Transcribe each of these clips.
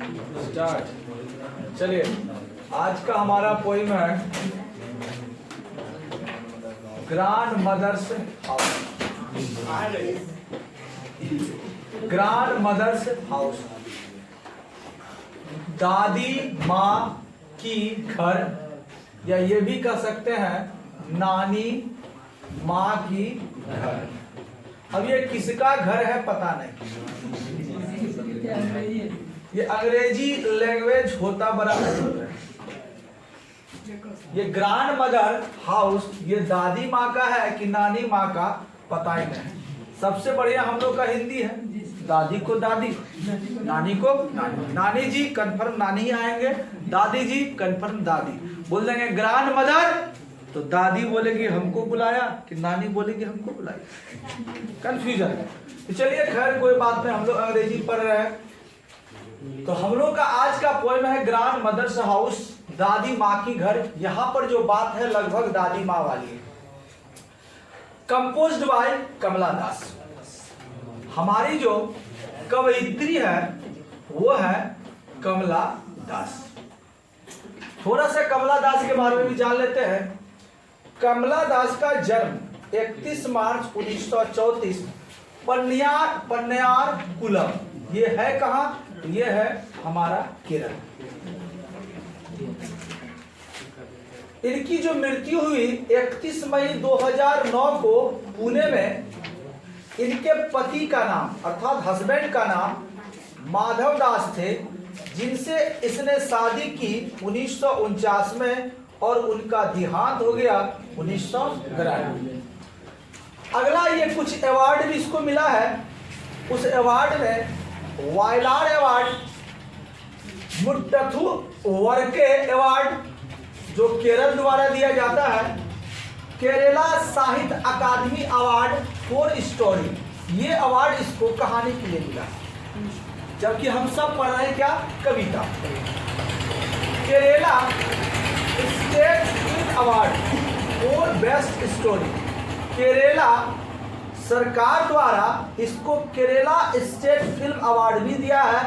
Start. चलिए, आज का हमारा पोइम है grandmother's house. Grandmother's house, दादी माँ की घर, या ये भी कह सकते हैं नानी माँ की घर। अब ये किसका घर है पता नहीं, ये अंग्रेजी लैंग्वेज होता बड़ा अजीब है। ये ग्रैंड मदर हाउस ये दादी माँ का है कि नानी माँ का पता ही नहीं। सबसे बढ़िया हम लोग का हिंदी है, दादी को दादी, नानी को नानी। नानी जी कंफर्म नानी ही आएंगे, दादी जी कंफर्म दादी। बोल देंगे ग्रैंड मदर तो दादी बोलेगी हमको बुलाया कि नानी बोलेगी हमको बुलाया, कंफ्यूजन है। तो चलिए खैर कोई बात नहीं, हम लोग अंग्रेजी पढ़ रहे हैं। तो हम लोग का आज का पोएम है ग्रैंड मदर्स हाउस, दादी माँ की घर। यहाँ पर जो बात है लगभग दादी माँ वाली है। कंपोज्ड बाय कमला दास। हमारी जो कवयित्री है वो है कमला दास। थोड़ा सा कमला दास के बारे में भी जान लेते हैं। कमला दास का जन्म 31 मार्च 1934 पन्यार कुलम, ये है कहाँ? ये है हमारा केरल। इनकी जो मृत्यु हुई 31 मई 2009 को पुणे में। इनके पति का नाम अर्थात हस्बैंड का नाम माधव दास थे, जिनसे इसने शादी की 1949 में और उनका देहांत हो गया 1992 में। अगला ये कुछ अवार्ड भी इसको मिला है। उस अवार्ड में वायलार अवार्ड, मुट्टथु वर्के अवार्ड जो केरल द्वारा दिया जाता है, केरला साहित्य अकादमी अवार्ड फॉर स्टोरी, ये अवार्ड इसको कहानी के लिए मिला। जबकि हम सब पढ़ रहे हैं क्या? कविता। Kerala state film award for best story, Kerala सरकार द्वारा इसको केरला स्टेट फिल्म अवार्ड भी दिया है।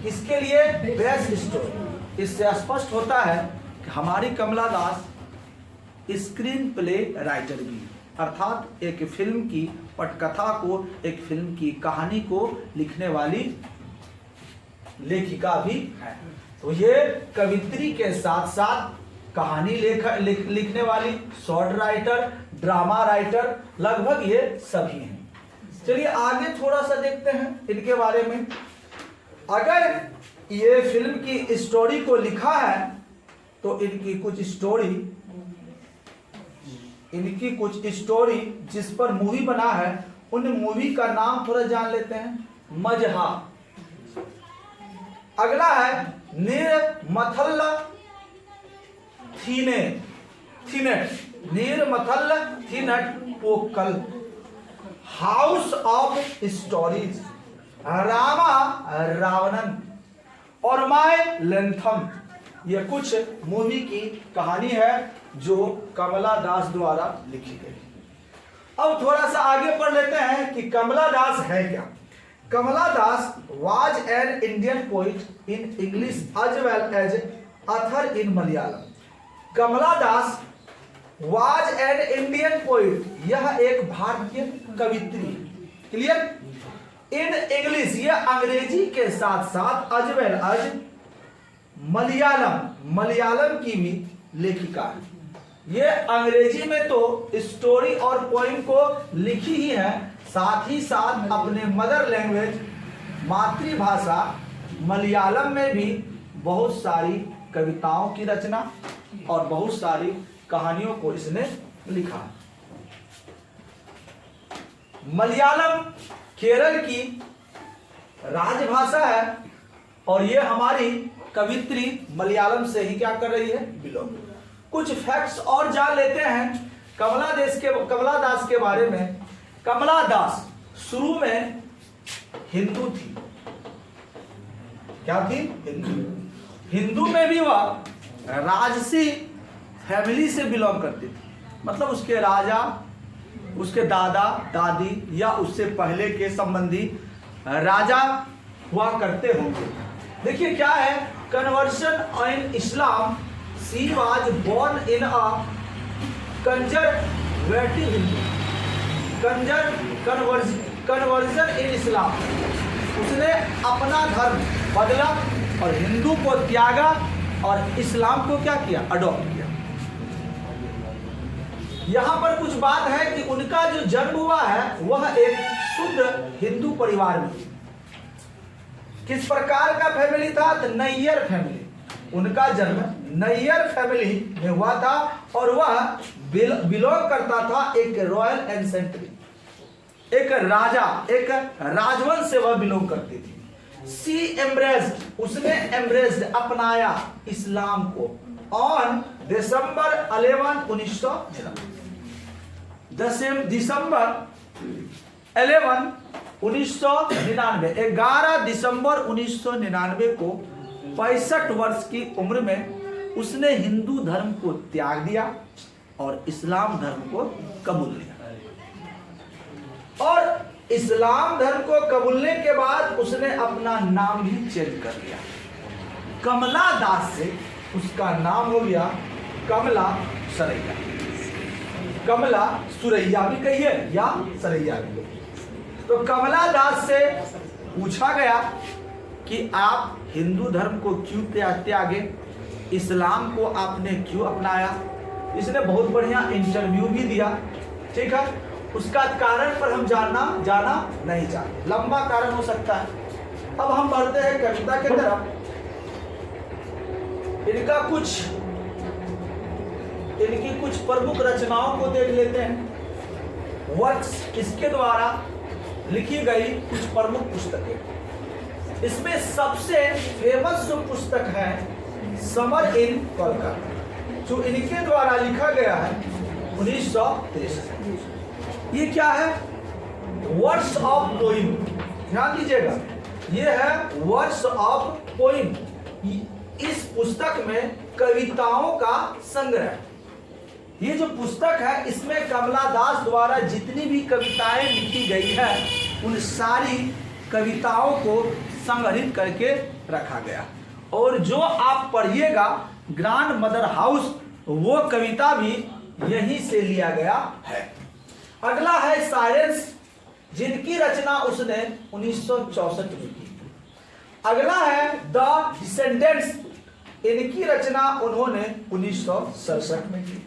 इसके लिए बेस्ट स्टोरी। इससे स्पष्ट होता है कि हमारी कमला दास स्क्रीन प्ले राइटर भी, अर्थात एक फिल्म की पटकथा को, एक फिल्म की कहानी को लिखने वाली लेखिका भी है। तो ये कवित्री के साथ साथ कहानी लिखने वाली, शॉर्ट राइटर, ड्रामा राइटर, लगभग ये सभी हैं। चलिए आगे थोड़ा सा देखते हैं इनके बारे में। अगर ये फिल्म की स्टोरी को लिखा है तो इनकी कुछ स्टोरी जिस पर मूवी बना है, उन मूवी का नाम थोड़ा जान लेते हैं। मजहा। अगला है निर्मथल थीनट पोकल, हाउस ऑफ स्टोरीज, रामा रावणन और माय लेंथम। ये कुछ मूवी की कहानी है जो कमला दास द्वारा लिखी गई। अब थोड़ा सा आगे पढ़ लेते हैं कि कमला दास है क्या। कमला दास was an Indian poet in English as well as author in Malayalam. Kamala Das was an Indian poet, यह एक भारतीय कवित्री। क्लियर? इन इंग्लिश, ये अंग्रेजी के साथ साथ as well as मलयालम की भी लेखिका है। ये अंग्रेजी में तो स्टोरी और पोइम को लिखी ही है, साथ ही साथ अपने मदर लैंग्वेज मातृभाषा मलयालम में भी बहुत सारी कविताओं की रचना और बहुत सारी कहानियों को इसने लिखा। मलयालम केरल की राजभाषा है और ये हमारी कवित्री मलयालम से ही क्या कर रही है? बिलोंग। कुछ फैक्ट्स और जान लेते हैं कमला दास के बारे में। कमला दास शुरू में हिंदू थी। क्या थी? हिंदू में भी वह राजसी फैमिली से बिलोंग करती थी। मतलब उसके राजा, उसके दादा दादी या उससे पहले के संबंधी राजा हुआ करते होंगे। देखिए क्या है, conversion in Islam, she was born in a conservative Hindu, conversion in Islam, उसने अपना धर्म बदला और हिंदू को त्यागा और इस्लाम को क्या किया, अडॉप्ट किया। यहां पर कुछ बात है कि उनका जो जन्म हुआ है वह एक शुद्ध हिंदू परिवार में। किस प्रकार का फैमिली था, तो नैयर फैमिली। उनका जन्म नैयर फैमिली में हुआ था और वह बिलोंग करता था एक रॉयल एंसेंट्री, एक राजा, एक राजवंश से वह बिलोंग करती थी। सी एम्ब्रेस्ड, उसने एम्ब्रेस्ड, अपनाया इस्लाम को ऑन दिसंबर 11, 1999, दिसंबर 11, 1999, 11 दिसंबर 1999 को 65 वर्ष की उम्र में उसने हिंदू धर्म को त्याग दिया और इस्लाम धर्म को कबूल लिया। और इस्लाम धर्म को कबूलने के बाद उसने अपना नाम भी चेंज कर लिया। कमला दास से उसका नाम हो गया कमला सरैया। कमला सुरैया भी कहिए या सरैया भी। तो कमला दास से पूछा गया कि आप हिंदू धर्म को क्यों त्यागे, इस्लाम को आपने क्यों अपनाया। इसने बहुत बढ़िया इंटरव्यू भी दिया, ठीक है। उसका कारण पर हम जाना नहीं चाहते, लंबा कारण हो सकता है। अब हम बढ़ते हैं कविता की तरफ। इनकी कुछ प्रमुख रचनाओं को देख लेते हैं। वर्क्स, इसके द्वारा लिखी गई कुछ प्रमुख पुस्तकें। इसमें सबसे फेमस जो पुस्तक है समर इन कोलकाता, जो इनके द्वारा लिखा गया है 1963। ये क्या है, वर्ड्स ऑफ पोइम, ध्यान दीजिएगा, ये है वर्ड्स ऑफ पोइम। इस पुस्तक में कविताओं का संग्रह। ये जो पुस्तक है इसमें कमला दास द्वारा जितनी भी कविताएं लिखी गई है उन सारी कविताओं को संग्रहित करके रखा गया। और जो आप पढ़िएगा ग्रैंड मदर हाउस, वो कविता भी यहीं से लिया गया है। अगला है साइलेंस, जिनकी रचना उसने 1964 में की। अगला है द डिसेंडेंट्स, इनकी रचना उन्होंने 1967 में की।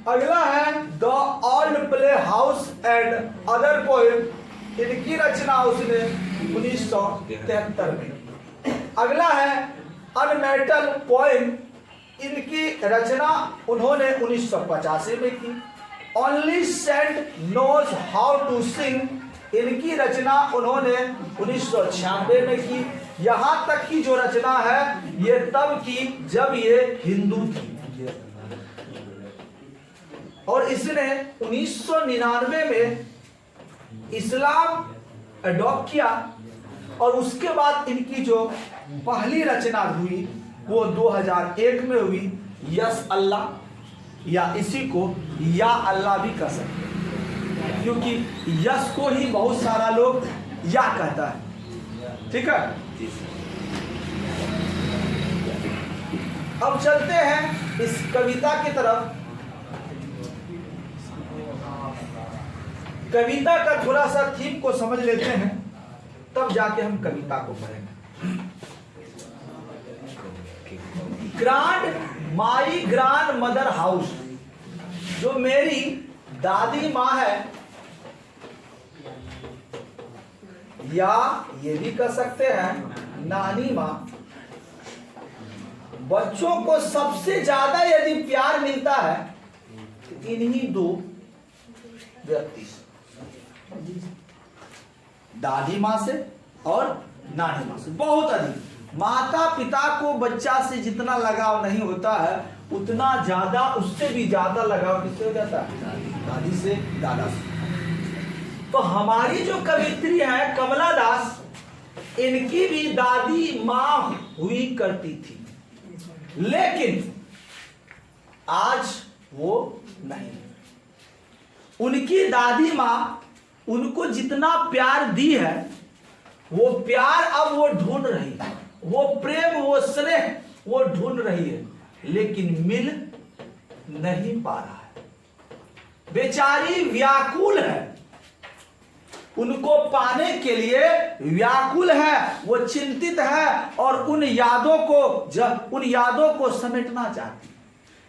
अगला है the old play house and other poem, इनकी रचना उसने 1973 में। अगला है अनमेटल पोएम, इनकी रचना उन्होंने 1985 में की। Only saint knows how to sing, इनकी रचना उन्होंने 1996 में की। यहां तक की जो रचना है ये तब की जब ये हिंदू थी और इसने 1999 में इस्लाम अडॉप्ट किया। और उसके बाद इनकी जो पहली रचना हुई वो 2001 में हुई, यस अल्लाह, या इसी को या अल्लाह भी कह सकते हैं, क्योंकि यस को ही बहुत सारा लोग या कहता है, ठीक है। अब चलते हैं इस कविता की तरफ। कविता का थोड़ा सा थीम को समझ लेते हैं, तब जाके हम कविता को पढ़ेंगे। माई ग्रैंड मदर हाउस, जो मेरी दादी माँ है, या ये भी कह सकते हैं नानी माँ, बच्चों को सबसे ज्यादा यदि प्यार मिलता है तो इन्हीं दो व्यक्ति से, दादी माँ से और नानी माँ से बहुत अधिक। माता पिता को बच्चा से जितना लगाव नहीं होता है उतना ज्यादा, उससे भी ज्यादा लगाव किससे हो जाता है, दादी से, दादा से। तो हमारी जो कवित्री है कमला दास, इनकी भी दादी माँ हुई करती थी, लेकिन आज वो नहीं। उनकी दादी माँ उनको जितना प्यार दी है वो प्यार अब वो ढूंढ रही है। वो प्रेम, वो स्नेह वो ढूंढ रही है, लेकिन मिल नहीं पा रहा है। बेचारी व्याकुल है, उनको पाने के लिए व्याकुल है, वो चिंतित है और उन यादों को समेटना चाहती है।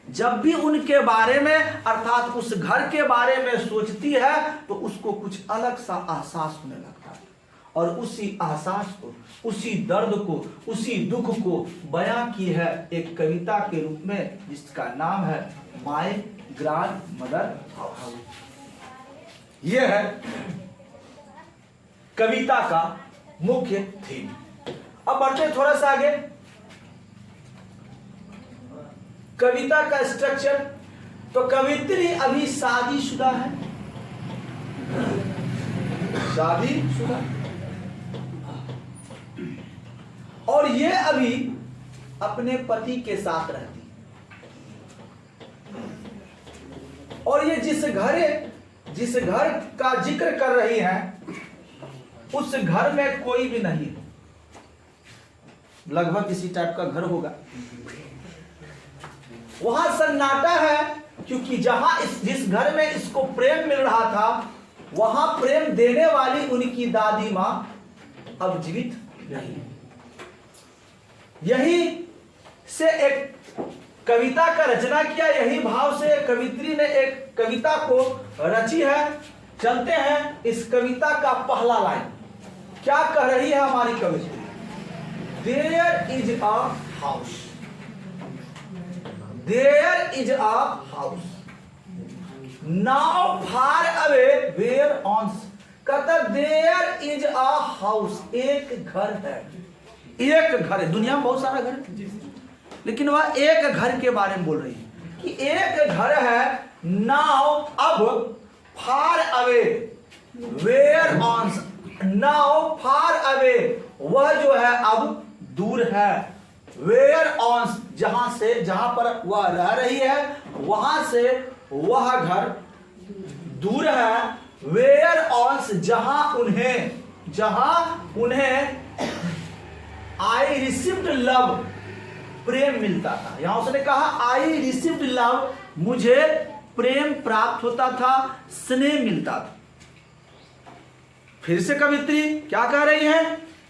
जब भी उनके बारे में अर्थात उस घर के बारे में सोचती है तो उसको कुछ अलग सा एहसास होने लगता है, और उसी एहसास को, उसी दर्द को, उसी दुख को बयां की है एक कविता के रूप में, जिसका नाम है माय ग्रैंड मदर हाउस। यह है कविता का मुख्य थीम। अब बढ़ते थोड़ा सा आगे। कविता का स्ट्रक्चर, तो कवित्री अभी शादीशुदा है, शादीशुदा, और ये अभी अपने पति के साथ रहती, और ये जिस घर का जिक्र कर रही हैं उस घर में कोई भी नहीं, लगभग इसी टाइप का घर होगा। वहां सन्नाटा है, क्योंकि जिस घर में इसको प्रेम मिल रहा था वहां प्रेम देने वाली उनकी दादी मां अब जीवित नहीं। यही से एक कविता का रचना किया, यही भाव से कवित्री ने एक कविता को रची है। चलते हैं इस कविता का पहला लाइन, क्या कह रही है हमारी कवित्री। There is a house, there is a house now far away where on, कहता देयर इज अ हाउस, एक घर है, एक घर है। दुनिया में बहुत सारा घर है, लेकिन वह एक घर के बारे में बोल रही है कि एक घर है। नाउ अब, far away where on, now far away वह जो है अब दूर है, वेयर ऑन जहां पर वह रह रही है वहां से वह घर दूर है। वेयर ऑन जहां उन्हें आई रिसीव्ड लव, प्रेम मिलता था। यहां उसने कहा आई रिसीव्ड लव, मुझे प्रेम प्राप्त होता था, स्नेह मिलता था। फिर से कवित्री क्या कह रही है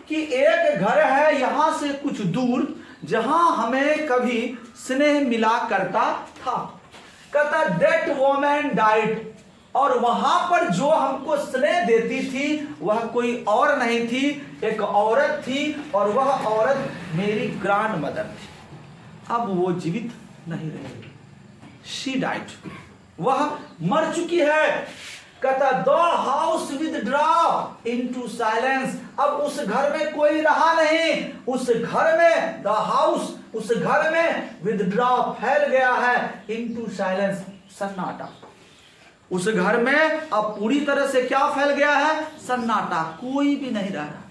कि एक घर है यहां से कुछ दूर जहां हमें कभी स्नेह मिला करता था। कहता दैट वोमैन डाइड, और वहां पर जो हमको स्नेह देती थी वह कोई और नहीं थी, एक औरत थी, और वह औरत मेरी ग्रैंड मदर थी। अब वो जीवित नहीं रही, शी डाइड, वह मर चुकी है। कहता the house withdraw into silence, अब उस घर में कोई रहा नहीं, उस घर में द हाउस, उस घर में विथड्रॉ फैल गया है, इनटू साइलेंस, सन्नाटा। उस घर में अब पूरी तरह से क्या फैल गया है, सन्नाटा, कोई भी नहीं रह रहा।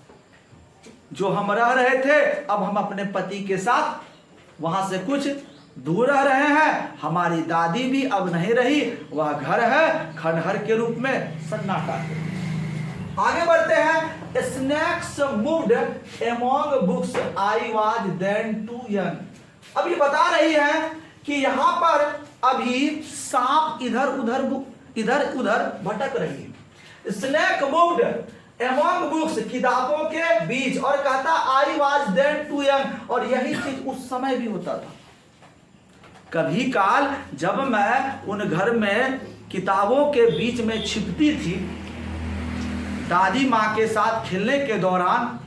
जो हम रह रहे थे अब हम अपने पति के साथ वहां से कुछ दूर रह रहे हैं, हमारी दादी भी अब नहीं रही, वह घर है खंडहर के रूप में, सन्नाटा। आगे बढ़ते हैं। Snakes moved among books, I was then too young. अब ये बता रही है कि यहां पर अभी सांप इधर उधर भटक रही है। स्नैक मूव्ड अमंग बुक्स, किताबों के बीच, और कहता I was then too young, और यही चीज उस समय भी होता था। कभी काल जब मैं उन घर में किताबों के बीच में छिपती थी दादी माँ के साथ खेलने के दौरान,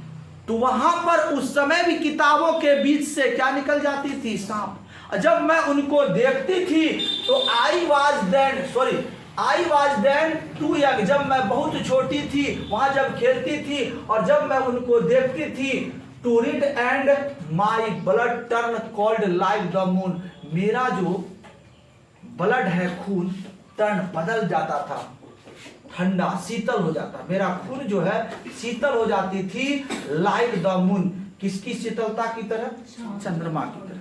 तो वहां पर उस समय भी किताबों के बीच से क्या निकल जाती थी, सांप। जब मैं उनको देखती थी तो I was then too young, जब मैं बहुत छोटी थी वहां जब खेलती थी, और जब मैं उनको देखती थी, to read and my blood turn cold like the moon, मेरा जो ब्लड है खून टर्न बदल जाता था, ठंडा शीतल हो जाता, मेरा खून जो है शीतल हो जाती थी, लाइक द मून, किसकी शीतलता की तरह, चंद्रमा की तरह।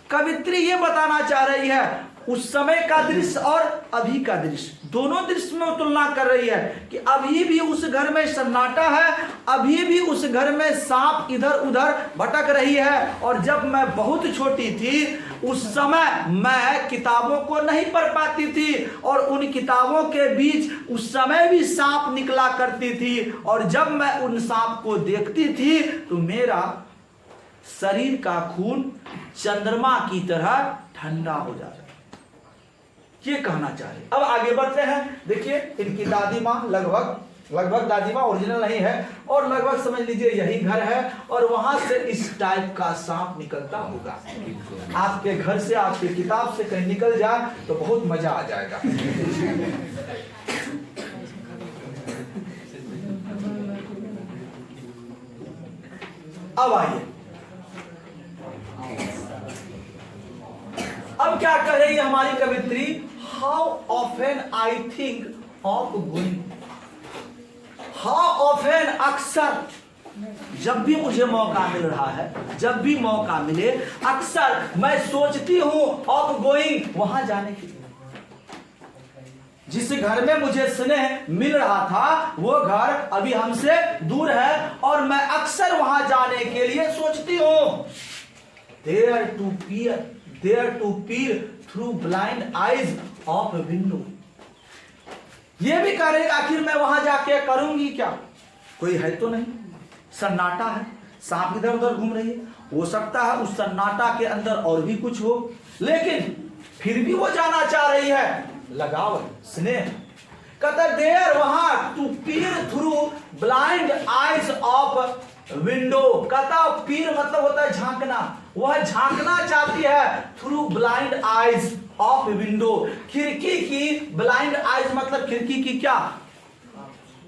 कवित्री ये बताना चाह रही है उस समय का दृश्य और अभी का दृश्य, दोनों दृश्य में तुलना कर रही है कि अभी भी उस घर में सन्नाटा है, अभी भी उस घर में सांप इधर उधर भटक रही है। और जब मैं बहुत छोटी थी उस समय मैं किताबों को नहीं पढ़ पाती थी और उन किताबों के बीच उस समय भी सांप निकला करती थी, और जब मैं उन सांप को देखती थी तो मेरा शरीर का खून चंद्रमा की तरह ठंडा हो जाता। ये कहना चाह रहे। अब आगे बढ़ते हैं। देखिए इनकी दादी माँ लगभग दादी माँ ओरिजिनल नहीं है, और लगभग समझ लीजिए यही घर है, और वहां से इस टाइप का सांप निकलता होगा। आपके घर से, आपकी किताब से कहीं निकल जाए तो बहुत मजा आ जाएगा। अब आइए, अब क्या कह रही है हमारी कवित्री? How often I think of going, how often, अक्सर, जब भी मुझे मौका मिल रहा है, जब भी मौका मिले, अक्सर मैं सोचती हूं ऑफ गोइंग, वहां जाने की। जिस घर में मुझे स्नेह मिल रहा था वो घर अभी हमसे दूर है और मैं अक्सर वहां जाने के लिए सोचती हूं। There to peer through blind eyes of a window। ये भी कह रहे आखिर मैं वहां जाके करूंगी क्या? कोई है तो नहीं, सन्नाटा है, सांप इधर उधर घूम रही है, हो सकता है उस सन्नाटा के अंदर और भी कुछ हो, लेकिन फिर भी वो जाना चाह रही है। लगाव, स्नेह, कहता देयर, वहां, to Pir through blind eyes of window. कहता पीर मतलब होता है झांकना, वह झांकना चाहती है through blind eyes of window, खिड़की की। ब्लाइंड आइज मतलब खिड़की की क्या,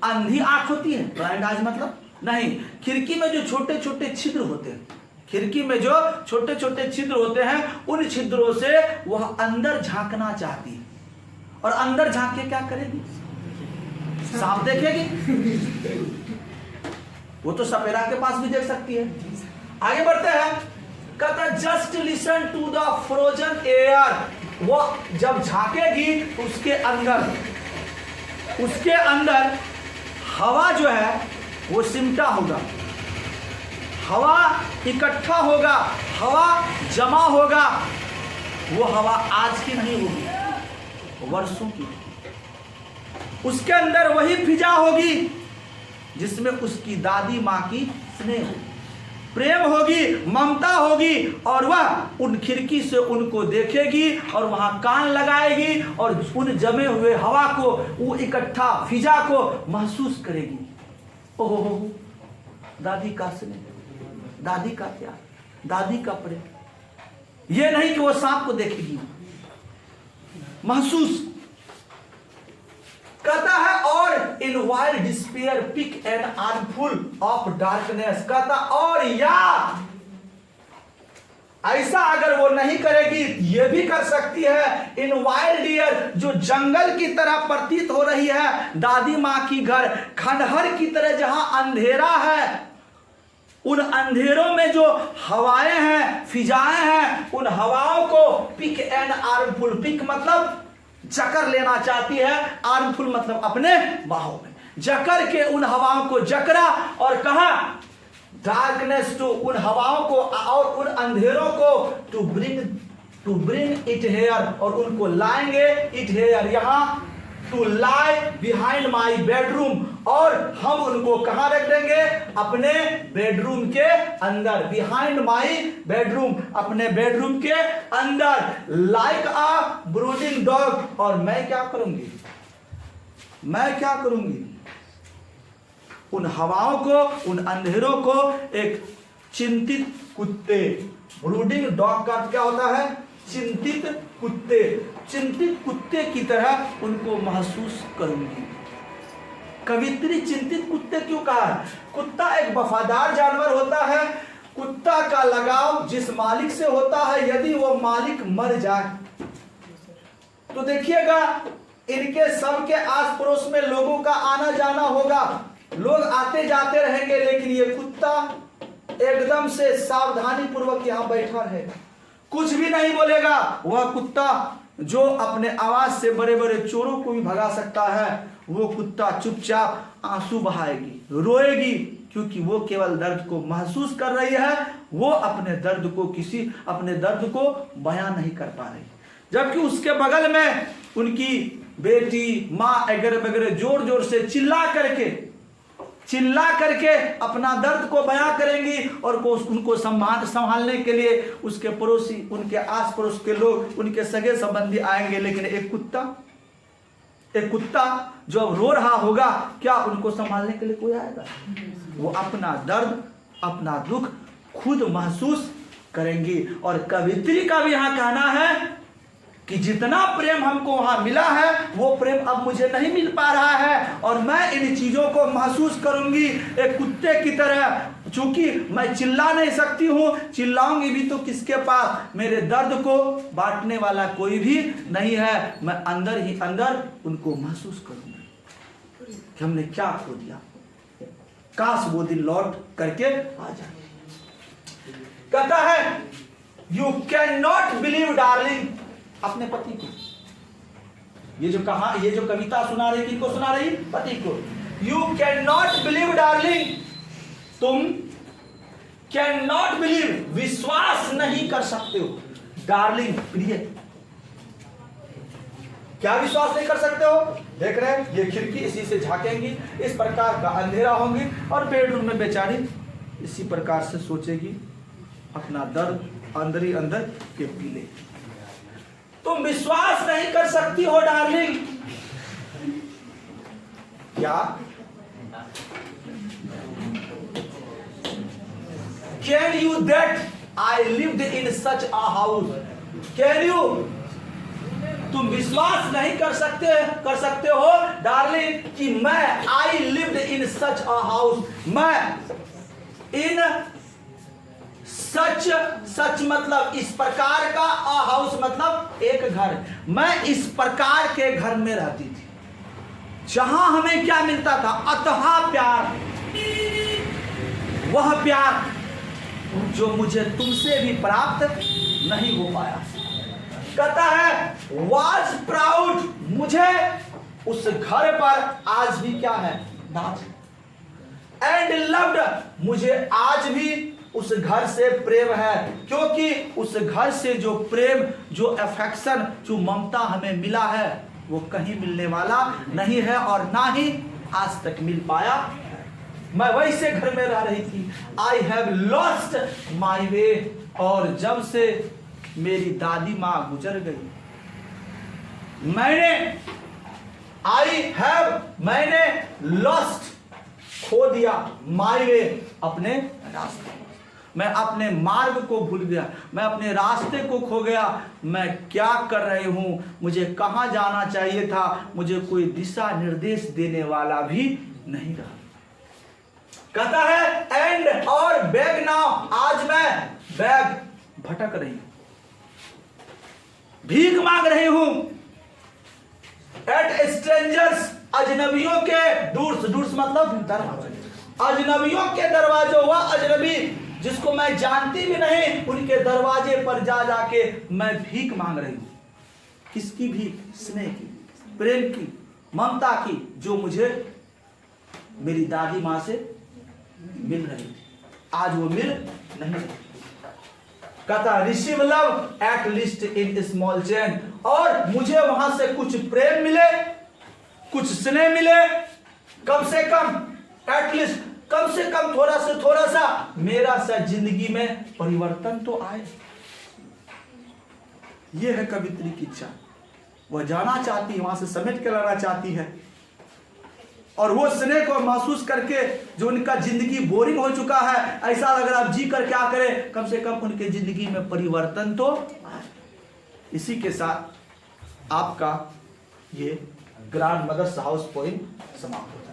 अंधी आंख होती है? ब्लाइंड आइज मतलब नहीं, खिड़की में जो छोटे छोटे छिद्र होते हैं, खिड़की में जो छोटे छोटे छिद्र होते हैं, उन छिद्रों से वह अंदर झांकना चाहती है। और अंदर झांक के क्या करेगी? सांप देखेगी? वो तो सपेरा के पास भी देख सकती है। आगे बढ़ते हैं। कहता just listen to the frozen air. वो जब झांकेगी उसके अंदर हवा जो है वो सिमटा होगा, हवा इकट्ठा होगा, हवा जमा होगा। वो हवा आज की नहीं होगी, वर्षों की। उसके अंदर वही फिजा होगी जिसमें उसकी दादी माँ की स्नेह होगी, प्रेम होगी, ममता होगी, और वह उन खिड़की से उनको देखेगी और वहां कान लगाएगी और उन जमे हुए हवा को, वो इकट्ठा फिजा को महसूस करेगी। ओहो, दादी का स्नेह, दादी का प्यार, दादी का प्रेम। ये नहीं कि वो सांप को देखेगी, महसूस। कहता है और in wild despair pick an armful of darkness. कहता और या ऐसा अगर वो नहीं करेगी, ये भी कर सकती है। इन वाइल्ड डियर, जो जंगल की तरह प्रतीत हो रही है दादी माँ की घर, खंडहर की तरह जहां अंधेरा है, उन अंधेरों में जो हवाएं हैं, फिजाएं हैं, उन हवाओं को पिक एन आर्मफुल, पिक मतलब जकर लेना चाहती है, आर्मफुल मतलब अपने बाहों में जकर के उन हवाओं को जकरा और कहा डार्कनेस टू, उन हवाओं को और उन अंधेरों को टू ब्रिंग इट हेयर, और उनको लाएंगे इट हेयर, यहां to lie behind my bedroom, और हम उनको कहां रख देंगे? अपने बेडरूम के अंदर। बिहाइंड माई बेडरूम, अपने बेडरूम के अंदर। लाइक अ ब्रूडिंग डॉग, और मैं क्या करूंगी? मैं क्या करूंगी? उन हवाओं को, उन अंधेरों को एक चिंतित कुत्ते, ब्रूडिंग डॉग का क्या होता है? चिंतित कुत्ते, चिंतित कुत्ते की तरह उनको महसूस करूंगी। कवित्री चिंतित कुत्ते क्यों कहा है? कुत्ता एक वफादार जानवर होता है। कुत्ता का लगाव जिस मालिक से होता है, यदि वो मालिक मर जाए तो देखिएगा इनके सबके आस पड़ोस में लोगों का आना जाना होगा, लोग आते जाते रहेंगे, लेकिन ये कुत्ता एकदम से सावधानी पूर्वक यहां बैठा रहेगा, कुछ भी नहीं बोलेगा। वह कुत्ता जो अपने आवाज से बड़े बड़े चोरों को भी भगा सकता है, वो कुत्ता चुपचाप आंसू बहाएगी, रोएगी, क्योंकि वो केवल दर्द को महसूस कर रही है, वो अपने दर्द को बयां नहीं कर पा रही। जबकि उसके बगल में उनकी बेटी, माँ वगैरह वगैरह जोर जोर से चिल्ला करके अपना दर्द को बयां करेंगी और उनको संभालने के लिए उसके पड़ोसी, उनके आस पड़ोस के लोग, उनके सगे संबंधी आएंगे। लेकिन एक कुत्ता जो अब रो रहा होगा, क्या उनको संभालने के लिए कोई आएगा? वो अपना दर्द, अपना दुख खुद महसूस करेंगी। और कवित्री का भी यहाँ कहना है कि जितना प्रेम हमको वहां मिला है, वो प्रेम अब मुझे नहीं मिल पा रहा है और मैं इन चीजों को महसूस करूंगी एक कुत्ते की तरह। चूंकि मैं चिल्ला नहीं सकती हूं, चिल्लाऊंगी भी तो किसके पास? मेरे दर्द को बांटने वाला कोई भी नहीं है। मैं अंदर ही अंदर उनको महसूस करूंगी कि हमने क्या खो दिया। काश वो दिन लौट करके आ जाए। कहता है you can not believe darling, अपने पति को। ये जो कविता सुना रही, किनको सुना रही? पति को। You can not believe darling, तुम कैन नॉट बिलीव, विश्वास नहीं कर सकते हो। डार्लिंग, प्रिय, क्या विश्वास नहीं कर सकते हो? देख रहे हैं ये खिड़की, इसी से झांकेंगी, इस प्रकार का अंधेरा होंगी और बेडरूम में बेचारी इसी प्रकार से सोचेगी, अपना दर्द अंदर ही अंदर के पी ले। तुम विश्वास नहीं कर सकती हो डार्लिंग, क्या? Can you that I lived in such a house? Can you, तुम विश्वास नहीं कर सकते हो डार्लिंग कि मैं I lived in such a house, मैं इन सच मतलब इस प्रकार का, अ हाउस मतलब एक घर, मैं इस प्रकार के घर में रहती थी जहां हमें क्या मिलता था? अथाह प्यार, वह प्यार जो मुझे तुमसे भी प्राप्त नहीं हो पाया। कहता है वाज प्राउड, मुझे उस घर पर आज भी क्या है? नाज। एंड लव्ड, मुझे आज भी उस घर से प्रेम है, क्योंकि उस घर से जो प्रेम, जो अफेक्शन, जो ममता हमें मिला है, वो कहीं मिलने वाला नहीं है और ना ही आज तक मिल पाया। मैं वैसे घर में रह रही थी। आई हैव लॉस्ट माई वे, और जब से मेरी दादी माँ गुजर गई, मैंने लॉस्ट, खो दिया, माई वे, अपने रास्ते, मैं अपने मार्ग को भूल गया, मैं अपने रास्ते को खो गया। मैं क्या कर रही हूं, मुझे कहां जाना चाहिए था, मुझे कोई दिशा निर्देश देने वाला भी नहीं रहा। कहता है एंड और बैग नाउ, आज मैं बैग भटक रही हूं, भीख मांग रही हूं। एट स्ट्रेंजर्स, अजनबियों के, दूर मतलब दरवाजे, अजनबियों के दरवाजों, वह अजनबी जिसको मैं जानती भी नहीं, उनके दरवाजे पर जा जाके मैं भीख मांग रही हूं। किसकी भीख? स्नेह की, प्रेम की, ममता की, जो मुझे मेरी दादी मां से मिल रही थी, आज वो मिल नहीं रही। कहता receive love at least in small chain, और मुझे वहां से कुछ प्रेम मिले, कुछ स्नेह मिले, कम से कम, एटलीस्ट कम से कम, थोड़ा से थोड़ा सा मेरा सा जिंदगी में परिवर्तन तो आए। यह है कवित्री की इच्छा। वह जाना चाहती है, वहां से समेट के लाना चाहती है, और वो स्नेह को महसूस करके जो उनका जिंदगी बोरिंग हो चुका है, ऐसा लग रहा है अब जी कर क्या करें, कम से कम उनके जिंदगी में परिवर्तन तो आए। इसी के साथ आपका ये ग्रैंड मदर्स हाउस पोएम समाप्त होता है।